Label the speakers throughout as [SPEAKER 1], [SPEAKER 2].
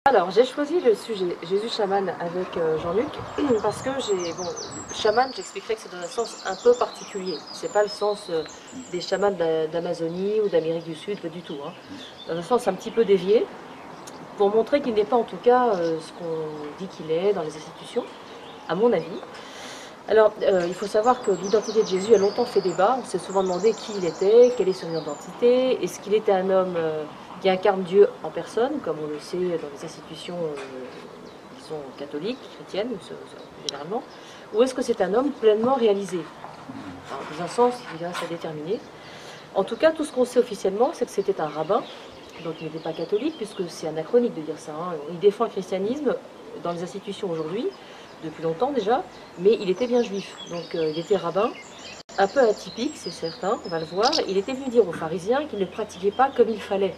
[SPEAKER 1] Alors, j'ai choisi le sujet Jésus chaman avec Jean-Luc parce que chaman, j'expliquerai que c'est dans un sens un peu particulier. C'est pas le sens des chamans d'Amazonie ou d'Amérique du Sud, pas du tout. Hein. Dans un sens un petit peu dévié, pour montrer qu'il n'est pas en tout cas ce qu'on dit qu'il est dans les institutions, à mon avis. Alors, il faut savoir que l'identité de Jésus a longtemps fait débat. On s'est souvent demandé qui il était, quelle est son identité, est-ce qu'il était un homme qui incarne Dieu en personne, comme on le sait dans les institutions qui sont catholiques, chrétiennes, généralement, ou est-ce que c'est un homme pleinement réalisé? Alors, dans un sens, il reste à déterminer. En tout cas, tout ce qu'on sait officiellement, c'est que c'était un rabbin, donc il n'était pas catholique, puisque c'est anachronique de dire ça. Hein. Il défend le christianisme dans les institutions aujourd'hui, depuis longtemps déjà, mais il était bien juif, donc il était rabbin, un peu atypique, c'est certain, on va le voir. Il était venu dire aux pharisiens qu'il ne pratiquait pas comme il fallait.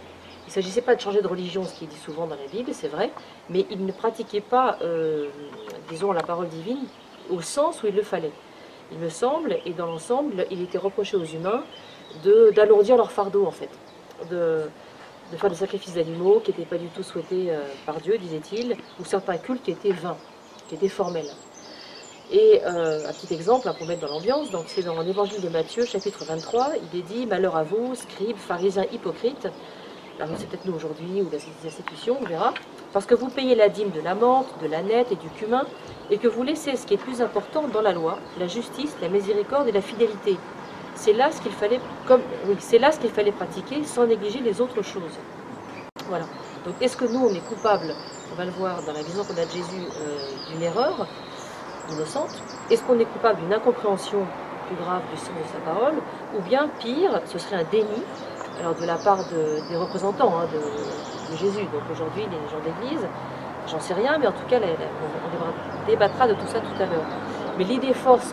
[SPEAKER 1] Il ne s'agissait pas de changer de religion, ce qui est dit souvent dans la Bible, c'est vrai, mais il ne pratiquait pas, disons, la parole divine au sens où il le fallait. Il me semble, et dans l'ensemble, il était reproché aux humains d'alourdir leur fardeau, en fait, de faire des sacrifices d'animaux qui n'étaient pas du tout souhaités par Dieu, disait-il, ou certains cultes qui étaient vains, qui étaient formels. Et un petit exemple pour mettre dans l'ambiance, donc c'est dans l'évangile de Matthieu, chapitre 23, il est dit « Malheur à vous, scribes, pharisiens, hypocrites », alors c'est peut-être nous aujourd'hui ou les institutions, on verra, parce que vous payez la dîme de la menthe, de l'âneth et du cumin, et que vous laissez ce qui est plus important dans la loi, la justice, la miséricorde et la fidélité. C'est là ce qu'il fallait, fallait pratiquer sans négliger les autres choses. Voilà. Donc est-ce que nous on est coupable, on va le voir dans la vision qu'on a de Jésus, d'une erreur innocente? Est-ce qu'on est coupable d'une incompréhension plus grave du sens de sa parole? Ou bien pire, ce serait un déni, alors de la part des représentants de Jésus, donc aujourd'hui les gens d'église, j'en sais rien, mais en tout cas on débattra de tout ça tout à l'heure. Mais l'idée force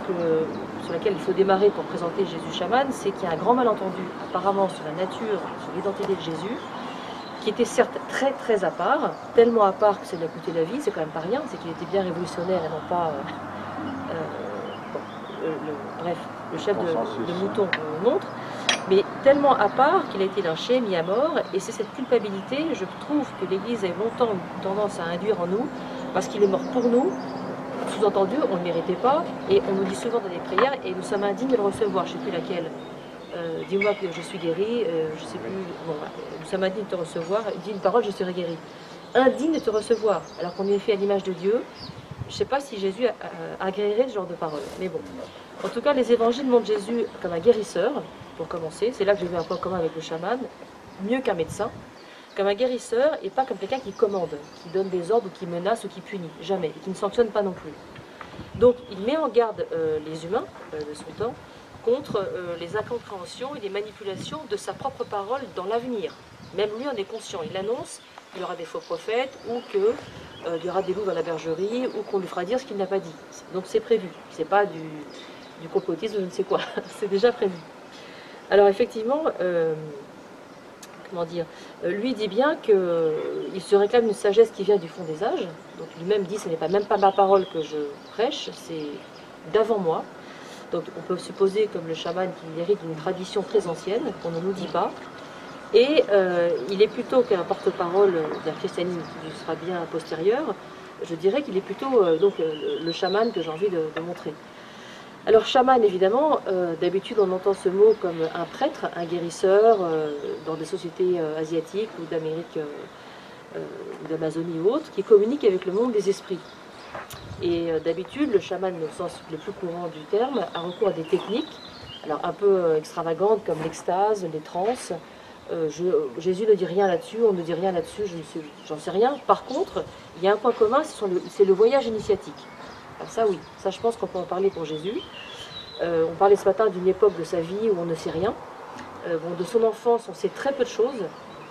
[SPEAKER 1] sur laquelle il faut démarrer pour présenter Jésus chaman, c'est qu'il y a un grand malentendu apparemment sur la nature, sur l'identité de Jésus, qui était certes très très à part, tellement à part que ça lui a coûté la vie, c'est quand même pas rien, c'est qu'il était bien révolutionnaire et non pas, bref, le chef de mouton montre, mais tellement à part qu'il a été lynché, mis à mort, et c'est cette culpabilité, je trouve que l'Église a longtemps eu tendance à induire en nous, parce qu'il est mort pour nous, sous-entendu, on ne le méritait pas, et on nous dit souvent dans les prières, et nous sommes indignes de le recevoir, je ne sais plus laquelle. Dis-moi que je suis guéri, je ne sais plus, bon, nous sommes indignes de te recevoir, dis une parole, je serai guéri. Indigne de te recevoir, alors qu'on est fait à l'image de Dieu, je ne sais pas si Jésus agréerait ce genre de parole, mais bon. En tout cas, les évangiles montrent Jésus comme un guérisseur, pour commencer, c'est là que j'ai vu un point commun avec le chaman, mieux qu'un médecin, comme un guérisseur et pas comme quelqu'un qui commande, qui donne des ordres ou qui menace ou qui punit, jamais, et qui ne sanctionne pas non plus. Donc il met en garde les humains de son temps contre les incompréhensions et les manipulations de sa propre parole dans l'avenir. Même lui en est conscient, il annonce qu'il y aura des faux prophètes ou qu'il y aura des loups dans la bergerie ou qu'on lui fera dire ce qu'il n'a pas dit. Donc c'est prévu, c'est pas du complotisme ou je ne sais quoi, c'est déjà prévu. Alors effectivement, comment dire, lui dit bien qu'il se réclame une sagesse qui vient du fond des âges, donc lui-même dit ce n'est pas même pas ma parole que je prêche, c'est d'avant moi. Donc on peut supposer, comme le chaman, qu'il hérite d'une tradition très ancienne, qu'on ne nous dit pas. Et il est plutôt qu'un porte-parole d'un christianisme qui sera bien postérieur, je dirais qu'il est plutôt le chaman que j'ai envie de montrer. Alors chaman, évidemment, d'habitude on entend ce mot comme un prêtre, un guérisseur, dans des sociétés asiatiques ou d'Amérique ou d'Amazonie ou autres, qui communique avec le monde des esprits. Et d'habitude, le chaman, au sens le plus courant du terme, a recours à des techniques, alors un peu extravagantes comme l'extase, les transes. Jésus ne dit rien là-dessus, on ne dit rien là-dessus, j'en sais rien. Par contre, il y a un point commun, c'est le voyage initiatique. Alors ça oui, ça je pense qu'on peut en parler pour Jésus. On parlait ce matin d'une époque de sa vie où on ne sait rien. De son enfance, on sait très peu de choses.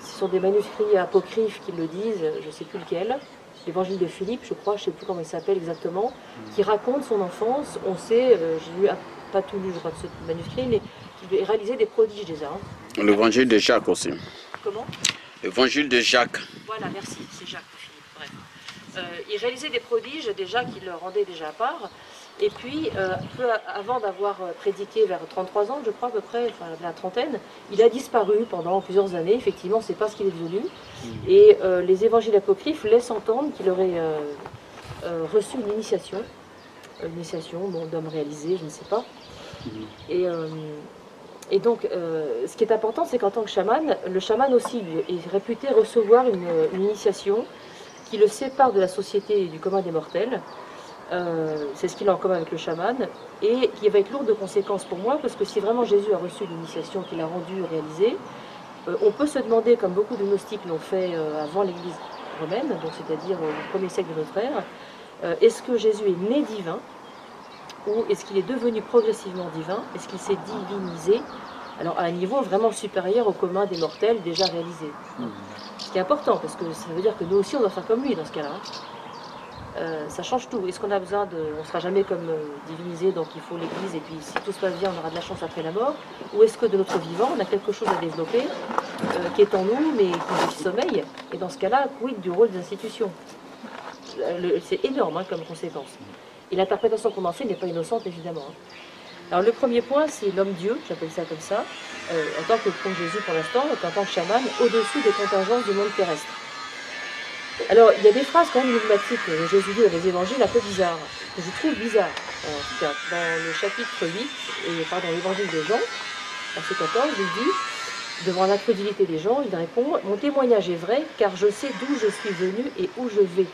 [SPEAKER 1] Ce sont des manuscrits apocryphes qui le disent, je ne sais plus lequel. L'évangile de Philippe, je crois, je ne sais plus comment il s'appelle exactement, qui raconte son enfance. On sait, j'ai lu, pas tout lu, je crois, de ce manuscrit, mais qu'il réalisait des prodiges déjà. Hein.
[SPEAKER 2] L'évangile de Jacques aussi.
[SPEAKER 1] Comment?
[SPEAKER 2] L'évangile de Jacques.
[SPEAKER 1] Voilà, merci, c'est Jacques de Philippe, bref. Il réalisait des prodiges déjà qui le rendaient déjà à part. Et puis, peu avant d'avoir prédiqué vers 33 ans, je crois à peu près, enfin la trentaine, il a disparu pendant plusieurs années. Effectivement, on ne sait pas ce qu'il est devenu. Et les évangiles apocryphes laissent entendre qu'il aurait reçu une initiation bon, d'homme réalisé, je ne sais pas. Et donc, ce qui est important, c'est qu'en tant que chaman, le chaman aussi est réputé recevoir une initiation qui le sépare de la société et du commun des mortels. C'est ce qu'il a en commun avec le chaman, et qui va être lourd de conséquences pour moi, parce que si vraiment Jésus a reçu l'initiation qu'il a rendue réalisée, on peut se demander, comme beaucoup de gnostiques l'ont fait avant l'Église romaine, donc c'est-à-dire au 1er siècle de notre ère, est-ce que Jésus est né divin, ou est-ce qu'il est devenu progressivement divin? Est-ce qu'il s'est divinisé, alors à un niveau vraiment supérieur au commun des mortels déjà réalisé? Ce qui est important, parce que ça veut dire que nous aussi on doit faire comme lui dans ce cas-là. Ça change tout. Est-ce qu'on a besoin de... On ne sera jamais comme divinisé, donc il faut l'Église, et puis si tout se passe bien, on aura de la chance après la mort? Ou est-ce que de notre vivant, on a quelque chose à développer, qui est en nous, mais qui sommeille? Et dans ce cas-là, quid du rôle des institutions? C'est énorme hein, comme conséquence. Et l'interprétation qu'on en fait n'est pas innocente, évidemment. Hein. Alors le premier point, c'est l'homme-dieu, j'appelle ça comme ça, en tant que pour Jésus pour l'instant, en tant que chaman, au-dessus des contingences du monde terrestre. Alors, il y a des phrases quand même énigmatiques que Jésus dit dans les évangiles un peu bizarres, que je trouve bizarres. En tout cas, dans le chapitre 8, l'évangile de Jean, verset 14, il dit, devant l'incrédulité des gens, il répond, « Mon témoignage est vrai, car je sais d'où je suis venu et où je vais.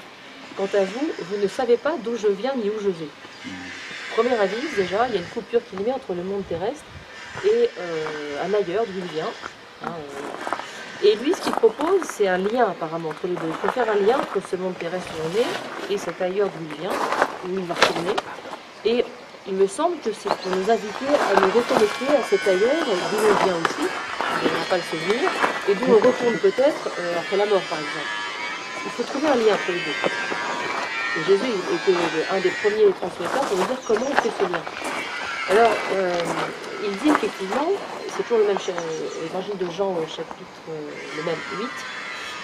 [SPEAKER 1] Quant à vous, vous ne savez pas d'où je viens ni où je vais. » Premier avis, déjà, il y a une coupure qui met entre le monde terrestre et un ailleurs d'où il vient. Et lui, ce qu'il propose, c'est un lien apparemment entre les deux. Il faut faire un lien entre ce monde terrestre où on est et cet ailleurs d'où il vient, où il va retourner. Et il me semble que c'est pour nous inviter à nous reconnecter à cet ailleurs d'où on vient aussi, on n'a pas le souvenir, et d'où on retourne peut-être après la mort par exemple. Il faut trouver un lien entre les deux. Et Jésus était un des premiers transmetteurs pour nous dire comment on fait ce lien. Alors, il dit effectivement, c'est toujours le même évangile de Jean, chapitre le même 8,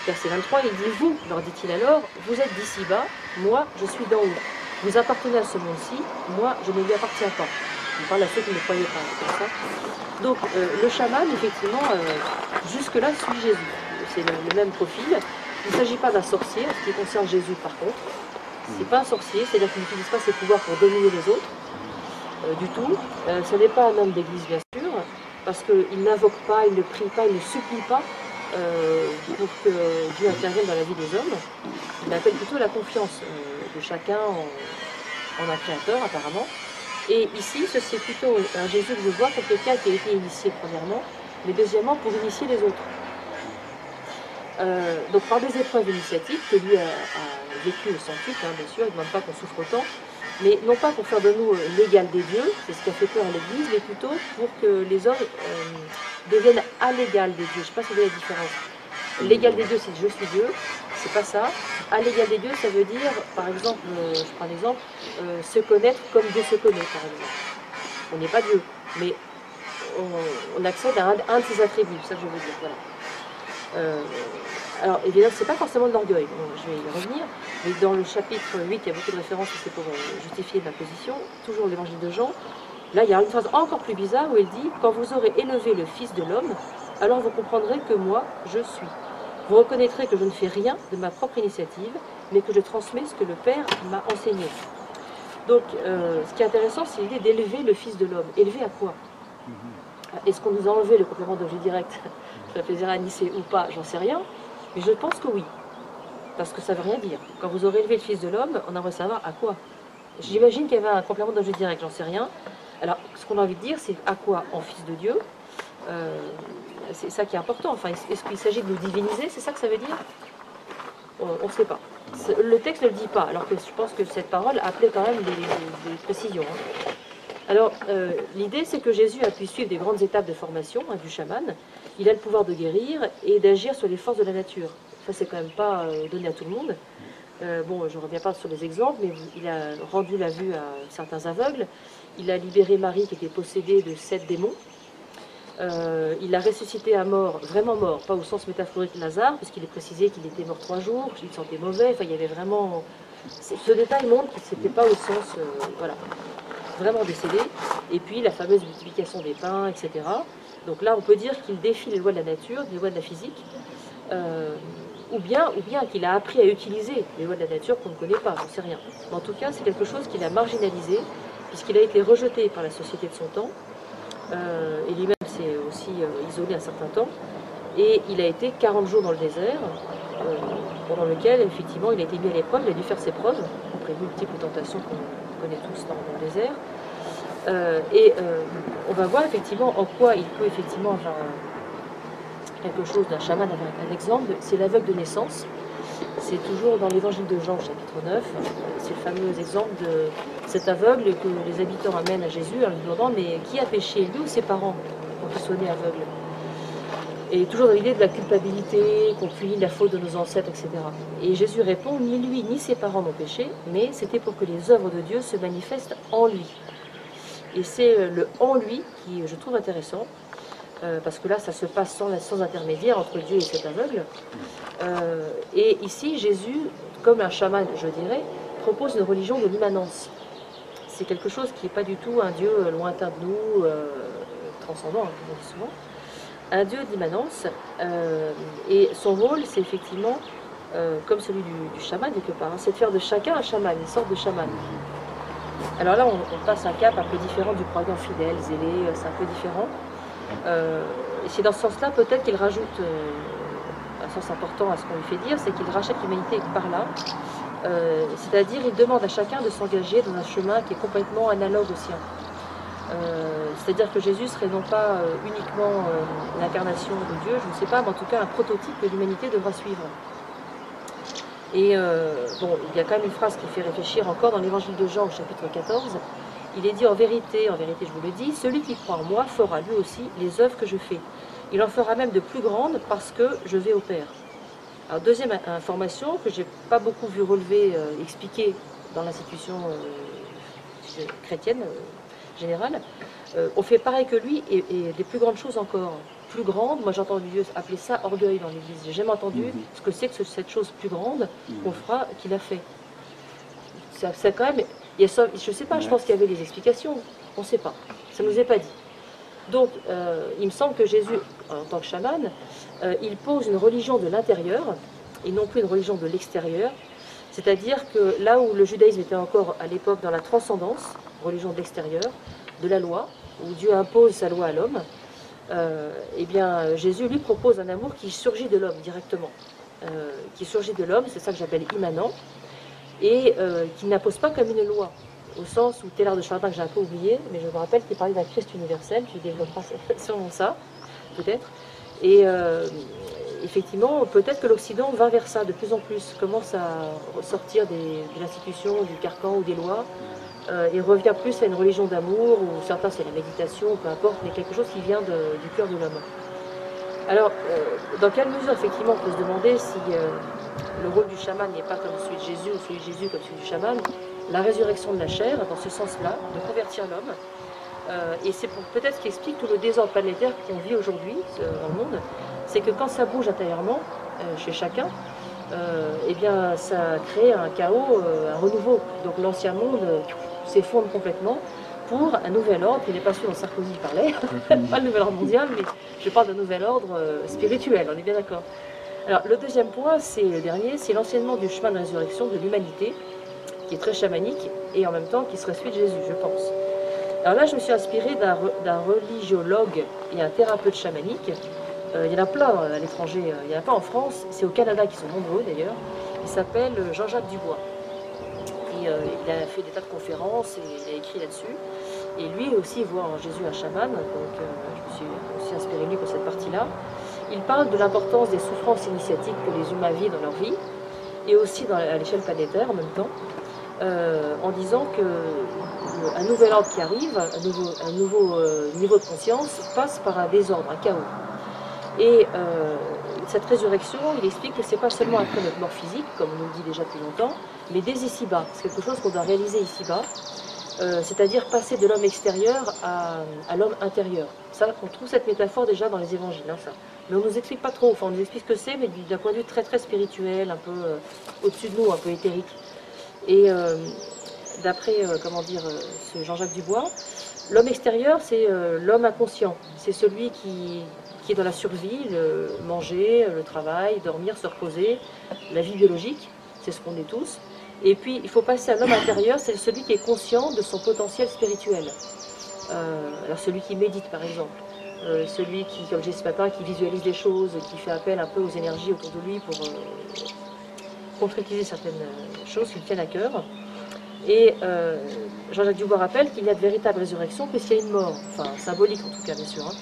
[SPEAKER 1] verset 23, il dit « Vous, leur dit-il alors, vous êtes d'ici-bas, moi je suis d'en haut. Vous appartenez à ce monde-ci, moi je ne lui appartiens pas. » Il parle à ceux qui ne croyaient pas, comme ça. Donc, le chaman, effectivement, jusque-là suit Jésus. C'est le même profil. Il ne s'agit pas d'un sorcier, en ce qui concerne Jésus par contre. C'est pas un sorcier, c'est-à-dire qu'il n'utilise pas ses pouvoirs pour dominer les autres. Du tout. Ce n'est pas un homme d'église, bien sûr, parce qu'il n'invoque pas, il ne prie pas, il ne supplie pas pour que Dieu intervienne dans la vie des hommes. Il appelle plutôt la confiance de chacun en un créateur, apparemment. Et ici, c'est plutôt un Jésus que je vois comme quelqu'un qui a été initié, premièrement, mais deuxièmement, pour initier les autres. Donc par des épreuves initiatiques que lui a vécues sans suite, hein, bien sûr, il ne demande pas qu'on souffre autant, mais non pas pour faire de nous l'égal des dieux, c'est ce qui a fait peur à l'Église, mais plutôt pour que les hommes deviennent à l'égal des dieux. Je ne sais pas si vous voyez la différence. L'égal des dieux, c'est je suis Dieu, c'est pas ça. À l'égal des dieux, ça veut dire, par exemple, je prends un exemple, se connaître comme Dieu se connaît, par exemple. On n'est pas Dieu, mais on accède à un de ses attributs, c'est ça que je veux dire, voilà. Alors, évidemment, c'est pas forcément de l'orgueil, je vais y revenir, mais dans le chapitre 8, il y a beaucoup de références, c'est pour justifier ma position, toujours l'évangile de Jean. Là, il y a une phrase encore plus bizarre où il dit « Quand vous aurez élevé le Fils de l'homme, alors vous comprendrez que moi, je suis. Vous reconnaîtrez que je ne fais rien de ma propre initiative, mais que je transmets ce que le Père m'a enseigné. » Donc, ce qui est intéressant, c'est l'idée d'élever le Fils de l'homme. Élever à quoi? Est-ce qu'on nous a enlevé le complément d'objet direct? Ça fait plaisir à Nicée ou pas, j'en sais rien. Mais je pense que oui, parce que ça ne veut rien dire. Quand vous aurez élevé le Fils de l'homme, on aimerait savoir à quoi. J'imagine qu'il y avait un complément d'objet direct, j'en sais rien. Alors, ce qu'on a envie de dire, c'est à quoi en Fils de Dieu. C'est ça qui est important. Enfin, est-ce qu'il s'agit de nous diviniser? C'est ça que ça veut dire? On ne sait pas. Le texte ne le dit pas, alors que je pense que cette parole appelait quand même des précisions. Hein. Alors, l'idée, c'est que Jésus a pu suivre des grandes étapes de formation du chaman. Il a le pouvoir de guérir et d'agir sur les forces de la nature. Ça, c'est quand même pas donné à tout le monde. Bon, je ne reviens pas sur les exemples, mais il a rendu la vue à certains aveugles. Il a libéré Marie qui était possédée de 7 démons. Il a ressuscité à mort, vraiment mort, pas au sens métaphorique Lazare, puisqu'il est précisé qu'il était mort 3 jours, qu'il se sentait mauvais. Enfin, il y avait vraiment... Ce détail montre que ce n'était pas au sens... voilà. vraiment décédé, et puis la fameuse multiplication des pains, etc. Donc là, on peut dire qu'il défie les lois de la nature, les lois de la physique, ou bien qu'il a appris à utiliser les lois de la nature qu'on ne connaît pas, j'en sais rien. Mais en tout cas, c'est quelque chose qu'il a marginalisé, puisqu'il a été rejeté par la société de son temps, et lui-même s'est aussi isolé un certain temps, et il a été 40 jours dans le désert, pendant lequel, effectivement, il a été mis à l'épreuve, il a dû faire ses preuves, après multiples tentations qu'on connaît tous dans le désert. On va voir effectivement en quoi il peut effectivement avoir quelque chose d'un chaman. Un exemple, c'est l'aveugle de naissance. C'est toujours dans l'évangile de Jean, chapitre 9. C'est le fameux exemple de cet aveugle que les habitants amènent à Jésus en lui demandant « Mais qui a péché, lui ou ses parents, pour qu'il soit né aveugle ?» Et toujours dans l'idée de la culpabilité, qu'on punit la faute de nos ancêtres, etc. Et Jésus répond « Ni lui, ni ses parents n'ont péché, mais c'était pour que les œuvres de Dieu se manifestent en lui. » Et c'est le « en lui » qui, je trouve intéressant, parce que là, ça se passe sans intermédiaire entre Dieu et cet aveugle. Et ici, Jésus, comme un chaman, je dirais, propose une religion de l'immanence. C'est quelque chose qui n'est pas du tout un Dieu lointain de nous, transcendant, comme on dit souvent. Un Dieu d'immanence, et son rôle, c'est effectivement, comme celui du chaman, quelque part, c'est de faire de chacun un chaman, une sorte de chaman. Alors là, on passe un cap un peu différent du croyant fidèle, zélé, c'est un peu différent. Et c'est dans ce sens-là, peut-être qu'il rajoute un sens important à ce qu'on lui fait dire, c'est qu'il rachète l'humanité par là. C'est-à-dire, il demande à chacun de s'engager dans un chemin qui est complètement analogue au sien. C'est-à-dire que Jésus serait non pas uniquement l'incarnation de Dieu, je ne sais pas, mais en tout cas un prototype que l'humanité devra suivre. Et bon, il y a quand même une phrase qui fait réfléchir encore dans l'évangile de Jean au chapitre 14. Il est dit en vérité je vous le dis, celui qui croit en moi fera lui aussi les œuvres que je fais. Il en fera même de plus grandes parce que je vais au Père. Alors deuxième information que j'ai pas beaucoup vu relever, expliquer dans l'institution chrétienne générale, on fait pareil que lui et des plus grandes choses encore. Plus grande, moi j'ai entendu Dieu appeler ça orgueil dans l'église. J'ai jamais entendu ce que c'est que cette chose plus grande qu'on fera, qu'il a fait. C'est quand même, je ne sais pas, je pense qu'il y avait des explications, on ne sait pas, ça ne nous est pas dit. Donc il me semble que Jésus, en tant que chaman, il pose une religion de l'intérieur et non plus une religion de l'extérieur. C'est-à-dire que là où le judaïsme était encore à l'époque dans la transcendance, religion de l'extérieur, de la loi, où Dieu impose sa loi à l'homme, eh bien, Jésus lui propose un amour qui surgit de l'homme directement, qui surgit de l'homme, c'est ça que j'appelle immanent, et qui n'impose pas comme une loi, au sens où Teilhard de Chardin, que j'ai un peu oublié, mais je me rappelle qu'il parlait d'un Christ universel, tu développeras sûrement ça, peut-être, et effectivement, peut-être que l'Occident va vers ça de plus en plus, commence à sortir de l'institution, du carcan ou des lois, et revient plus à une religion d'amour, ou certains c'est la méditation, peu importe, mais quelque chose qui vient du cœur de l'homme. Alors, dans quelle mesure, effectivement, on peut se demander si le rôle du chaman n'est pas comme celui de Jésus, ou celui de Jésus comme celui du chaman, la résurrection de la chair, dans ce sens-là, de convertir l'homme, et c'est peut-être ce qui explique tout le désordre planétaire qu'on vit aujourd'hui dans le monde, c'est que quand ça bouge intérieurement, chez chacun, eh bien, ça crée un chaos, un renouveau. Donc l'ancien monde s'effondre complètement pour un nouvel ordre, qui n'est pas celui dont Sarkozy parlait, pas le nouvel ordre mondial, mais je parle d'un nouvel ordre spirituel, on est bien d'accord. Alors le deuxième point, c'est le dernier, c'est l'enseignement du chemin de résurrection de l'humanité, qui est très chamanique, et en même temps qui serait celui de Jésus, je pense. Alors là, je me suis inspirée d'un religiologue et un thérapeute chamanique. Il y en a plein à l'étranger, il n'y en a pas en France, c'est au Canada qui sont nombreux d'ailleurs. Il s'appelle Jean-Jacques Dubois. Et, il a fait des tas de conférences et il a écrit là-dessus. Et lui aussi voit en Jésus un chaman, donc je me suis aussi inspirée de lui pour cette partie-là. Il parle de l'importance des souffrances initiatiques que les humains vivent dans leur vie, et aussi à l'échelle planétaire en même temps, en disant qu'un nouvel ordre qui arrive, un nouveau niveau de conscience, passe par un désordre, un chaos. Et cette résurrection, il explique que ce n'est pas seulement après notre mort physique, comme on nous le dit déjà depuis longtemps, mais dès ici-bas. C'est quelque chose qu'on doit réaliser ici-bas, c'est-à-dire passer de l'homme extérieur à l'homme intérieur. Ça, on trouve cette métaphore déjà dans les évangiles, hein, ça. Mais on ne nous explique pas trop, enfin on nous explique ce que c'est, mais d'un point de vue très très spirituel, un peu au-dessus de nous, un peu éthérique. Et d'après ce Jean-Jacques Dubois, l'homme extérieur, c'est l'homme inconscient. C'est celui qui est dans la survie, le manger, le travail, dormir, se reposer, la vie biologique, c'est ce qu'on est tous. Et puis, il faut passer à l'homme intérieur, c'est celui qui est conscient de son potentiel spirituel. Alors, celui qui médite, par exemple. Celui qui, comme j'ai dit ce matin, qui visualise des choses, qui fait appel un peu aux énergies autour de lui pour concrétiser certaines choses qui lui tiennent à cœur. Et Jean-Jacques Dubois rappelle qu'il y a de véritables résurrections puisqu'il y a une mort, enfin symbolique en tout cas bien sûr. Hein.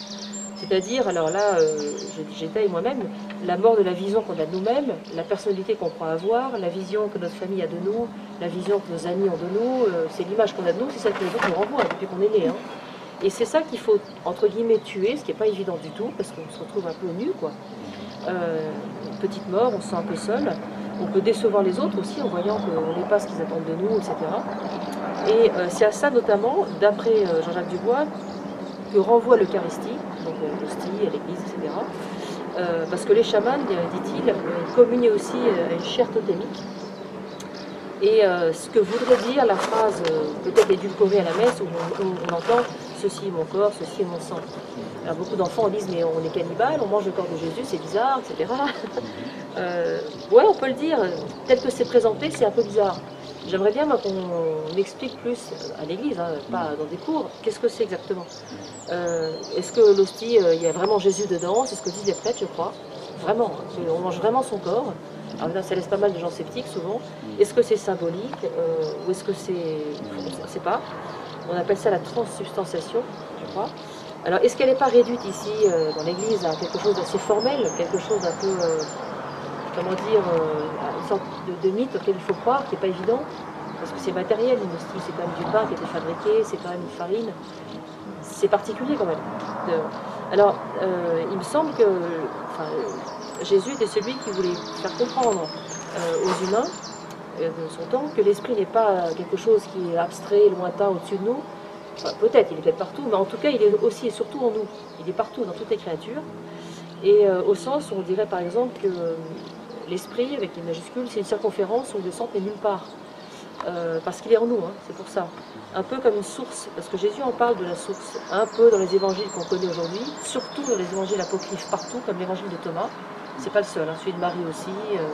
[SPEAKER 1] C'est-à-dire, alors là, j'étaye moi-même, la mort de la vision qu'on a de nous-mêmes, la personnalité qu'on croit avoir, la vision que notre famille a de nous, la vision que nos amis ont de nous, c'est l'image qu'on a de nous, c'est celle que les autres nous renvoient depuis qu'on est né. Hein. Et c'est ça qu'il faut, entre guillemets, tuer, ce qui n'est pas évident du tout, parce qu'on se retrouve un peu nu, quoi. Une petite mort, on se sent un peu seul. On peut décevoir les autres aussi en voyant qu'on n'est pas ce qu'ils attendent de nous, etc. Et c'est à ça notamment, d'après Jean-Jacques Dubois, que renvoie l'Eucharistie, donc l'hostie, à l'église, etc. Parce que les chamans, dit-il, communiaient aussi à une chair totémique. Et ce que voudrait dire la phrase, peut-être édulcorée à la messe, où on entend « ceci est mon corps, ceci est mon sang ». Alors beaucoup d'enfants disent « mais on est cannibale, on mange le corps de Jésus, c'est bizarre, etc. » Ouais, on peut le dire, tel que c'est présenté, c'est un peu bizarre. J'aimerais bien qu'on explique plus à l'église, hein, pas dans des cours, qu'est-ce que c'est exactement. Est-ce que l'hostie, il y a vraiment Jésus dedans? C'est ce que disent les prêtres, je crois. Vraiment, on mange vraiment son corps. Alors là, ça laisse pas mal de gens sceptiques souvent. Est-ce que c'est symbolique ou est-ce que c'est... On ne sait pas. On appelle ça la transsubstantiation, je crois. Alors, est-ce qu'elle n'est pas réduite ici, dans l'église, à quelque chose d'assez formel, quelque chose d'un peu... comment dire, une sorte de mythe auquel il faut croire, qui n'est pas évident, parce que c'est matériel, une hostie, c'est quand même du pain qui a été fabriqué, c'est quand même une farine, c'est particulier quand même. Alors, il me semble que Jésus était celui qui voulait faire comprendre aux humains de son temps que l'esprit n'est pas quelque chose qui est abstrait, lointain, au-dessus de nous. Enfin, peut-être, il est peut-être partout, mais en tout cas, il est aussi et surtout en nous. Il est partout, dans toutes les créatures. Et au sens où on dirait par exemple que l'esprit, avec une majuscule, c'est une circonférence où le centre n'est nulle part. Parce qu'il est en nous, hein, c'est pour ça. Un peu comme une source, parce que Jésus en parle de la source, un peu dans les évangiles qu'on connaît aujourd'hui, surtout dans les évangiles apocryphes, partout, comme l'évangile de Thomas. C'est pas le seul, hein, celui de Marie aussi,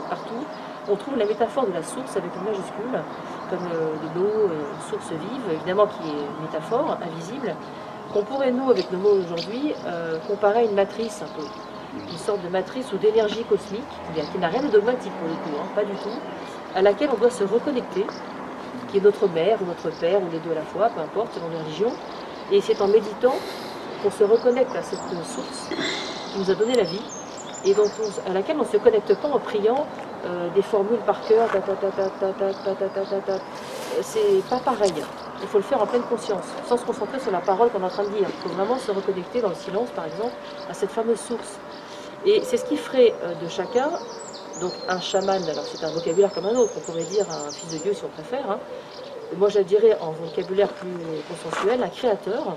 [SPEAKER 1] partout. On trouve la métaphore de la source avec une majuscule, comme de l'eau, une source vive, évidemment qui est une métaphore, invisible, qu'on pourrait, nous, avec nos mots aujourd'hui, comparer à une matrice un peu. Une sorte de matrice ou d'énergie cosmique, qui n'a rien de dogmatique pour le coup, hein, pas du tout, à laquelle on doit se reconnecter, qui est notre mère ou notre père, ou les deux à la fois, peu importe, selon les religions. Et c'est en méditant qu'on se reconnecte à cette source qui nous a donné la vie, et donc à laquelle on ne se connecte pas en priant des formules par cœur, c'est pas pareil. Il faut le faire en pleine conscience, sans se concentrer sur la parole qu'on est en train de dire. Il faut vraiment se reconnecter dans le silence, par exemple, à cette fameuse source. Et c'est ce qui ferait de chacun, donc un chaman, alors c'est un vocabulaire comme un autre, on pourrait dire un fils de Dieu si on préfère, hein. Moi je dirais en vocabulaire plus consensuel, un créateur,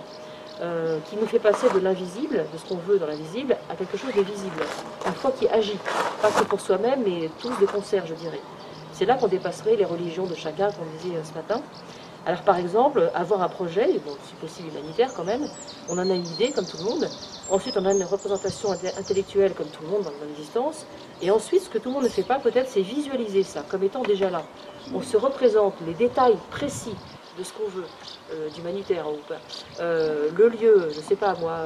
[SPEAKER 1] qui nous fait passer de l'invisible, de ce qu'on veut dans l'invisible, à quelque chose de visible. Une foi qui agit, pas que pour soi-même, mais tous de concert, je dirais. C'est là qu'on dépasserait les religions de chacun, comme on disait ce matin. Alors par exemple, avoir un projet, bon, si possible humanitaire quand même, on en a une idée comme tout le monde, ensuite on a une représentation intellectuelle comme tout le monde dans l'existence, et ensuite ce que tout le monde ne fait pas peut-être c'est visualiser ça comme étant déjà là. On se représente les détails précis de ce qu'on veut, d'humanitaire ou pas, le lieu, je ne sais pas moi,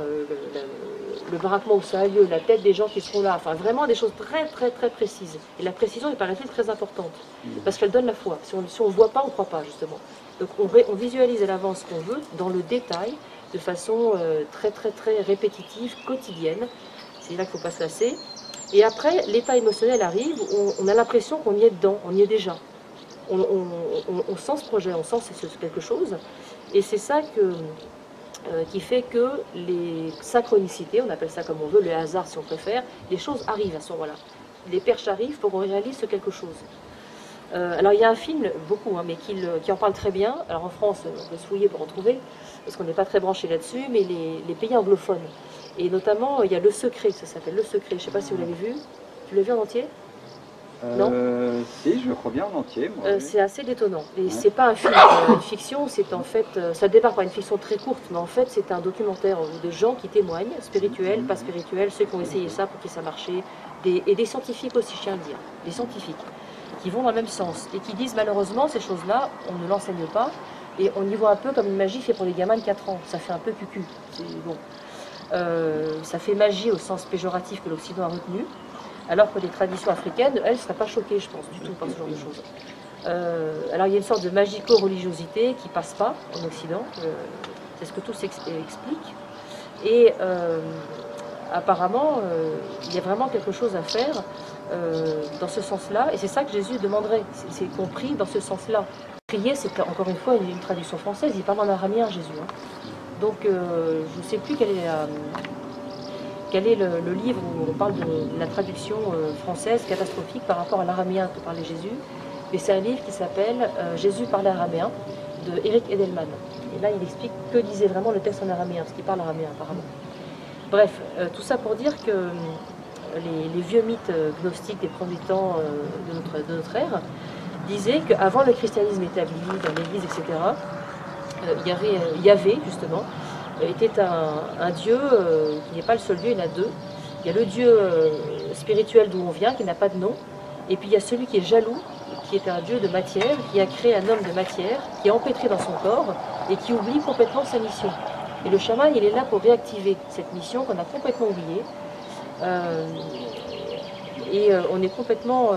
[SPEAKER 1] le baraquement où ça a lieu, la tête des gens qui seront là, enfin vraiment des choses très très très précises. Et la précision, il paraît-il, très importante, parce qu'elle donne la foi. Si on ne voit pas, on ne croit pas justement. Donc on visualise à l'avance ce qu'on veut, dans le détail, de façon très très très répétitive, quotidienne. C'est là qu'il ne faut pas se lasser. Et après, l'état émotionnel arrive, on a l'impression qu'on y est dedans, on y est déjà. On sent ce projet, on sent quelque chose. Et c'est ça qui fait que les synchronicités, on appelle ça comme on veut, le hasard si on préfère, les choses arrivent à ce moment-là. Les perches arrivent pour qu'on réalise quelque chose. Alors il y a un film, beaucoup, hein, mais qui en parle très bien. Alors en France, on peut se fouiller pour en trouver, parce qu'on n'est pas très branché là-dessus, mais les pays anglophones. Et notamment, il y a Le Secret, ça s'appelle Le Secret. Je ne sais pas si vous l'avez vu. Tu l'as vu en entier? Non.
[SPEAKER 3] Si, je le crois bien en entier.
[SPEAKER 1] C'est assez détonnant. Et c'est pas un film, une fiction, c'est en fait, ça démarre par une fiction très courte, mais en fait c'est un documentaire de gens qui témoignent, spirituels, pas spirituels, ceux qui ont essayé ça pour qui ça marchait, et des scientifiques aussi, je tiens à le dire, des scientifiques, qui vont dans le même sens, et qui disent malheureusement ces choses-là, on ne l'enseigne pas, et on y voit un peu comme une magie faite pour des gamins de 4 ans, ça fait un peu cucu, bon. Ça fait magie au sens péjoratif que l'Occident a retenu, alors que les traditions africaines, elles, ne seraient pas choquées, je pense, du tout par ce genre de choses. Alors il y a une sorte de magico-religiosité qui ne passe pas en Occident, c'est ce que tout explique, et apparemment, il y a vraiment quelque chose à faire dans ce sens-là, et c'est ça que Jésus demanderait, c'est compris dans ce sens-là. Prier, c'est encore une fois une tradition française, il parle en araméen, Jésus. Hein. Donc je ne sais plus quelle est le livre où on parle de la traduction française catastrophique par rapport à l'araméen que parlait Jésus. Mais c'est un livre qui s'appelle Jésus parlait araméen de Eric Edelman. Et là, il explique que disait vraiment le texte en araméen, parce qu'il parle araméen apparemment. Bref, tout ça pour dire que les vieux mythes gnostiques des premiers temps de notre ère disaient qu'avant le christianisme établi dans l'Église, etc., Yahvé, justement, était un dieu qui n'est pas le seul dieu, il y en a deux. Il y a le dieu spirituel d'où on vient, qui n'a pas de nom, et puis il y a celui qui est jaloux, qui est un dieu de matière, qui a créé un homme de matière, qui est empêtré dans son corps, et qui oublie complètement sa mission. Et le chaman, il est là pour réactiver cette mission qu'on a complètement oubliée, on est complètement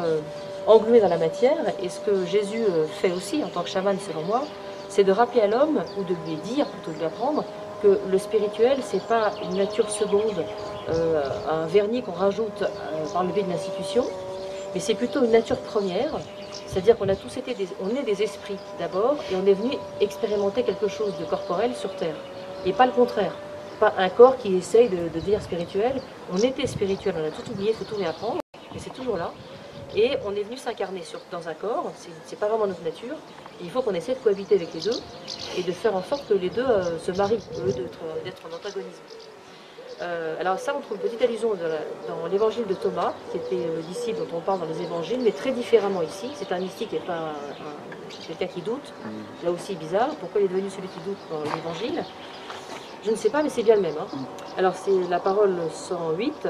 [SPEAKER 1] englué dans la matière, et ce que Jésus fait aussi, en tant que chaman, selon moi, c'est de rappeler à l'homme, ou de lui dire, plutôt de lui apprendre, que le spirituel, c'est pas une nature seconde, un vernis qu'on rajoute par le biais d'une institution, mais c'est plutôt une nature première, c'est-à-dire qu'on a tous été on est des esprits d'abord, et on est venu expérimenter quelque chose de corporel sur Terre, et pas le contraire. Pas un corps qui essaye de devenir spirituel. On était spirituel, on a tout oublié, il faut tout réapprendre, mais c'est toujours là. Et on est venu s'incarner dans un corps, c'est pas vraiment notre nature. Il faut qu'on essaie de cohabiter avec les deux et de faire en sorte que les deux se marient, au lieu d'être en antagonisme. Alors ça, on trouve une petite allusion dans l'évangile de Thomas, qui était le disciple dont on parle dans les évangiles, mais très différemment ici. C'est un mystique et pas quelqu'un qui doute. Là aussi bizarre, pourquoi il est devenu celui qui doute dans l'évangile? Je ne sais pas, mais c'est bien le même. Hein. Alors c'est la parole 108.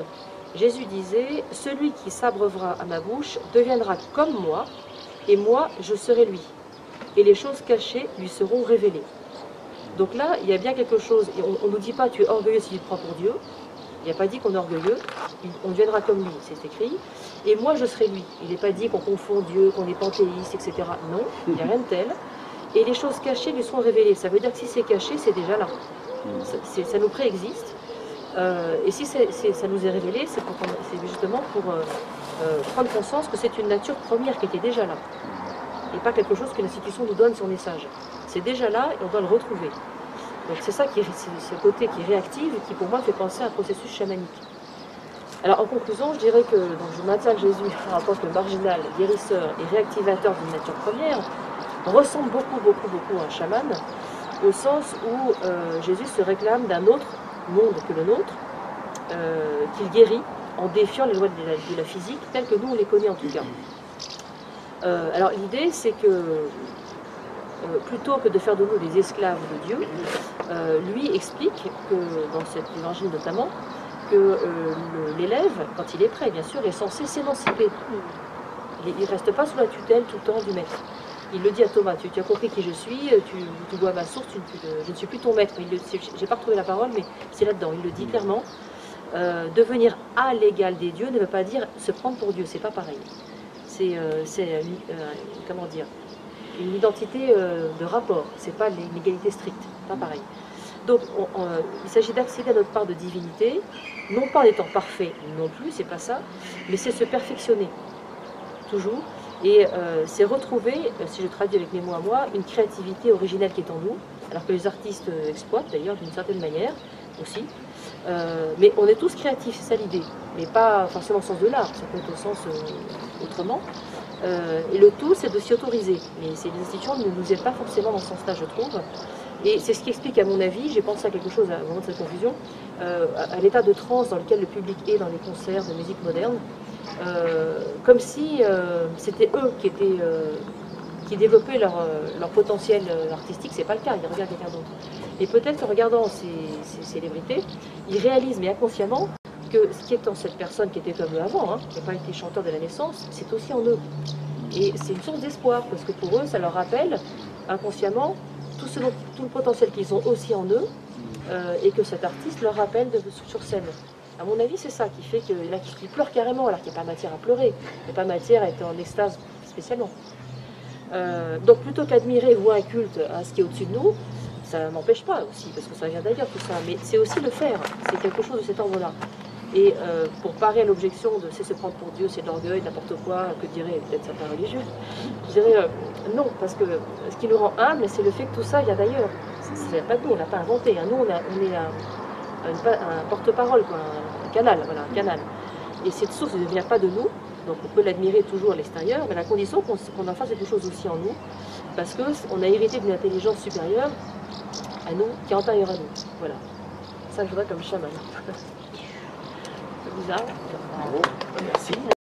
[SPEAKER 1] Jésus disait, « Celui qui s'abreuvera à ma bouche deviendra comme moi, et moi, je serai lui. Et les choses cachées lui seront révélées. » Donc là, il y a bien quelque chose, et on ne nous dit pas, tu es orgueilleux si tu te prends pour Dieu. Il n'y a pas dit qu'on est orgueilleux, on deviendra comme lui, c'est écrit. Et moi, je serai lui. Il n'est pas dit qu'on confond Dieu, qu'on est panthéiste, etc. Non, il n'y a rien de tel. Et les choses cachées lui seront révélées. Ça veut dire que si c'est caché, c'est déjà là. Ça nous préexiste. Et si ça nous est révélé, c'est justement pour prendre conscience que c'est une nature première qui était déjà là. Et pas quelque chose que l'institution nous donne sur message. C'est déjà là et on doit le retrouver. Donc c'est ça c'est ce côté qui réactive et qui pour moi fait penser à un processus chamanique. Alors en conclusion, je dirais que je maintiens que Jésus, en tant que marginal, guérisseur et réactivateur d'une nature première, ressemble beaucoup à un chaman, au sens où Jésus se réclame d'un autre monde que le nôtre, qu'il guérit en défiant les lois de la physique, telles que nous on les connaît en tout cas. Alors l'idée c'est que plutôt que de faire de nous des esclaves de Dieu, lui explique que, dans cet évangile notamment, que l'élève, quand il est prêt bien sûr, est censé s'émanciper. Il ne reste pas sous la tutelle tout le temps du maître. Il le dit à Thomas, tu as compris qui je suis, tu bois ma source, je ne suis plus ton maître. Je n'ai pas retrouvé la parole, mais c'est là-dedans. Il le dit clairement. Devenir à l'égal des dieux ne veut pas dire se prendre pour Dieu, c'est pas pareil. C'est comment dire, une identité de rapport, c'est pas l'égalité stricte, pas pareil. Donc il s'agit d'accéder à notre part de divinité, non pas en étant parfait non plus, c'est pas ça, mais c'est se perfectionner, toujours. Et c'est retrouver, si je traduis avec mes mots à moi, une créativité originelle qui est en nous, alors que les artistes exploitent d'ailleurs d'une certaine manière aussi. Mais on est tous créatifs, c'est ça l'idée, mais pas forcément au sens de l'art, ça peut être au sens autrement. Et le tout, c'est de s'y autoriser. Mais ces institutions ne nous aident pas forcément dans ce sens-là, je trouve. Et c'est ce qui explique, à mon avis, j'ai pensé à quelque chose à un moment de cette confusion, à l'état de transe dans lequel le public est dans les concerts de musique moderne, comme si c'était eux qui développaient leur potentiel artistique. C'est pas le cas, ils regardent quelqu'un d'autre. Et peut-être qu'en regardant ces célébrités, ils réalisent, mais inconsciemment, que ce qui est en cette personne qui était comme eux avant, hein, qui n'a pas été chanteur de la naissance, c'est aussi en eux. Et c'est une source d'espoir, parce que pour eux, ça leur rappelle inconsciemment tout le potentiel qu'ils ont aussi en eux, et que cet artiste leur rappelle sur scène. À mon avis, c'est ça qui fait que là, qu'ils pleurent carrément, alors qu'il n'y a pas matière à pleurer, il n'y a pas matière à être en extase spécialement. Donc plutôt qu'admirer, vouer un culte à ce qui est au-dessus de nous, ça m'empêche pas aussi, parce que ça vient d'ailleurs tout ça, mais c'est aussi le faire, c'est quelque chose de cet ordre-là. Et pour parer à l'objection de c'est se prendre pour Dieu, c'est de l'orgueil, n'importe quoi, que diraient peut-être certains religieux, je dirais non, parce que ce qui nous rend humble, c'est le fait que tout ça vient d'ailleurs. Ça ne vient pas de nous, on n'a pas inventé, hein. Nous on est un porte-parole, un canal, voilà, un canal. Et cette source ne vient pas de nous, donc on peut l'admirer toujours à l'extérieur, mais à la condition qu'on en fasse quelque chose aussi en nous, parce qu'on a hérité d'une intelligence supérieure à nous, qui est antérieure à nous. Voilà. Ça, je voudrais comme chaman. C'est bizarre.
[SPEAKER 3] Bravo.
[SPEAKER 1] Merci.